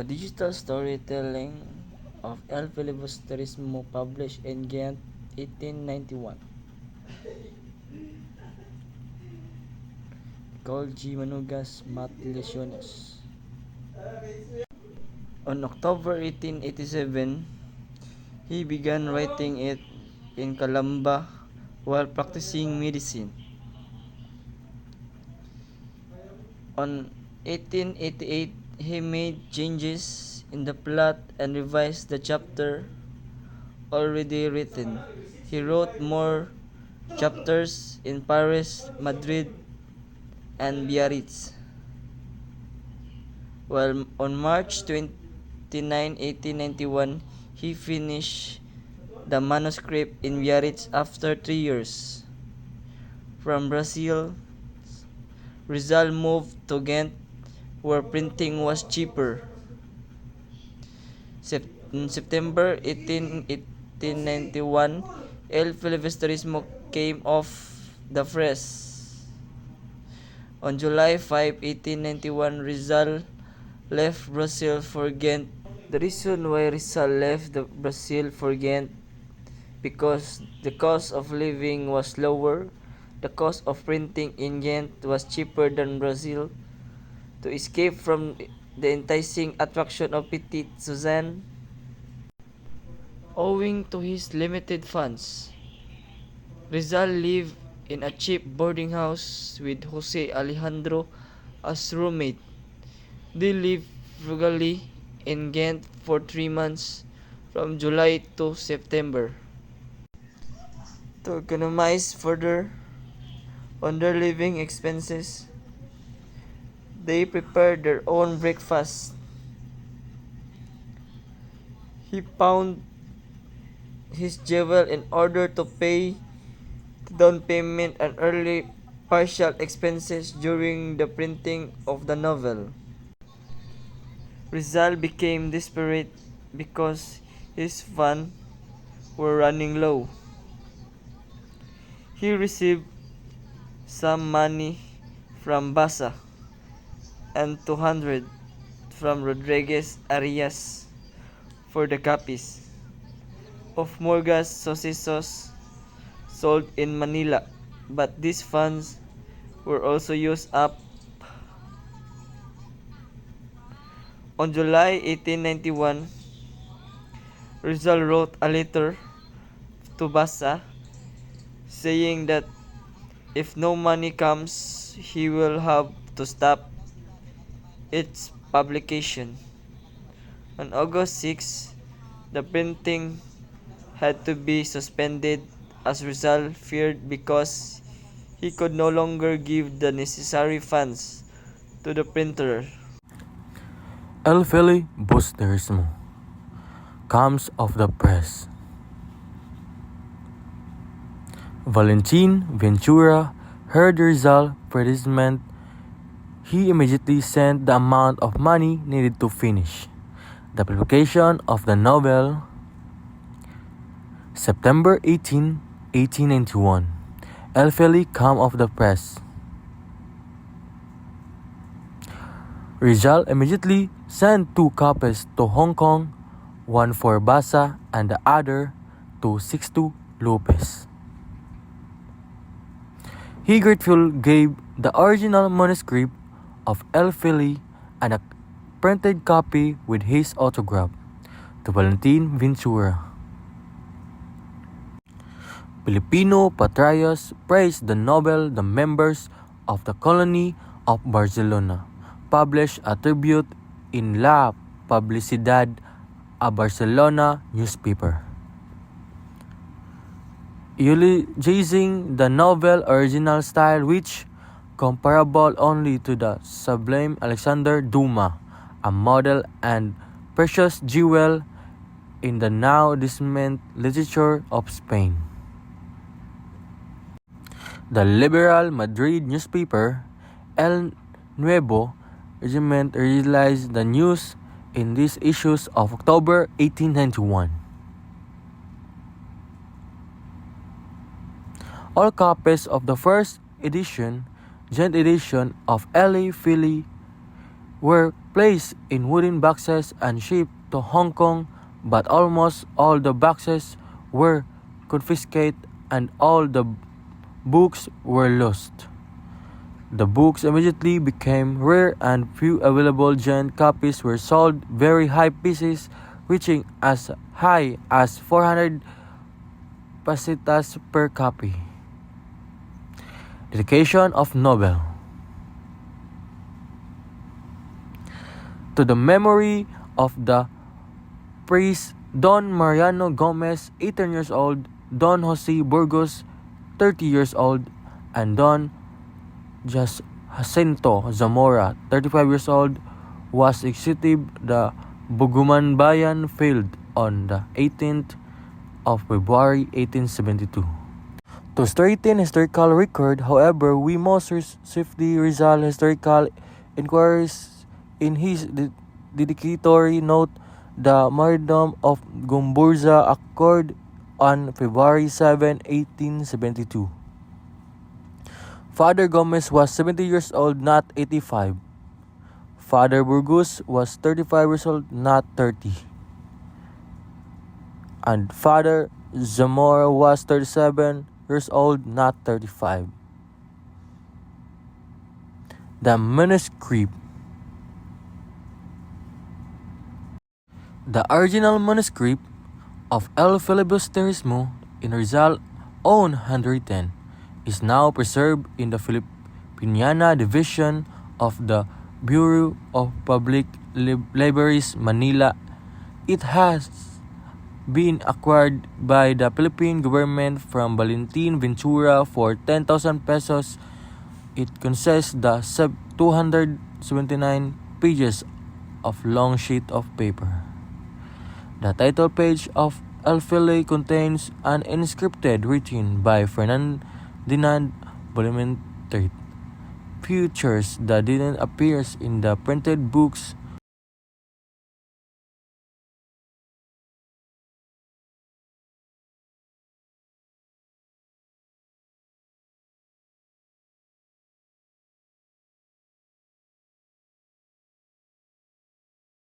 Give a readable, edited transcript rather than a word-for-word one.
A digital storytelling of El Filibusterismo published in Ghent, 1891. Called G. Manugas Matlesiones. On October 1887, he began writing it in Calamba while practicing medicine. On 1888, he made changes in the plot and revised the chapter already written. He wrote more chapters in Paris, Madrid, and Biarritz. While on March 29, 1891, he finished the manuscript in Biarritz after 3 years. From Brazil, Rizal moved to Ghent, where printing was cheaper. In September 1891, El Filibusterismo came off the press. On July 5, 1891, Rizal left Brazil for Ghent. The reason why Rizal left Brazil for Ghent because the cost of living was lower. The cost of printing in Ghent was cheaper than Brazil. To escape from the enticing attraction of Petite Suzanne, owing to his limited funds, Rizal lived in a cheap boarding house with Jose Alejandro as roommate. They lived frugally in Ghent for 3 months, from July to September. To economize further on their living expenses, they prepared their own breakfast. He pawned his jewel in order to pay the down payment and early partial expenses during the printing of the novel. Rizal became desperate because his funds were running low. He received some money from Basa and 200 from Rodriguez Arias for the copies of Morgas Sucesos sold in Manila, but these funds were also used up. On July 1891, Rizal wrote a letter to Basa saying that if no money comes, he will have to stop its publication. On August 6, the printing had to be suspended as Rizal feared because he could no longer give the necessary funds to the printer. El Filibusterismo comes of the press. Valentin Ventura heard Rizal's predicament. He immediately sent the amount of money needed to finish the publication of the novel. September 18, 1891. El Fili come of the press. Rizal immediately sent 2 copies to Hong Kong, one for Basa and the other to Sixto Lopez. He gratefully gave the original manuscript of El Fili and a printed copy with his autograph to Valentin Ventura. Filipino patriots praised the novel. The members of the colony of Barcelona published a tribute in La Publicidad, a Barcelona newspaper, eulogizing the novel original style, which comparable only to the sublime Alexander Dumas, a model and precious jewel in the now distant literature of Spain. The liberal Madrid newspaper El Nuevo Regiment released the news in these issues of October 1891. All copies of the first edition, Ghent edition of El Fili were placed in wooden boxes and shipped to Hong Kong, but almost all the boxes were confiscated and all the books were lost. The books immediately became rare and few available giant copies were sold, very high pieces reaching as high as 400 pesetas per copy. Dedication of Nobel. To the memory of the priest Don Mariano Gomez, 18 years old, Don Jose Burgos, 30 years old, and Don Jacinto Zamora, 35 years old, was executed the Buguman Bayan field on the 18th of February 1872. To straighten historical record, however, we must swiftly resolve historical inquiries. In his dedicatory note, the martyrdom of Gumburza occurred on February 7, 1872. Father Gomez was 70 years old, not 85. Father Burgos was 35 years old, not 30. And Father Zamora was 37 years old, not 35. The manuscript. The original manuscript of El Filibusterismo in Rizal's own handwritten is now preserved in the Filipiniana Division of the Bureau of Public Libraries, Manila. It has been acquired by the Philippine government from Valentin Ventura for 10,000 pesos. It consists the 279 pages of long sheet of paper. The title page of El Fili contains an inscripted written by Ferdinand Volume 3. Features that didn't appear in the printed books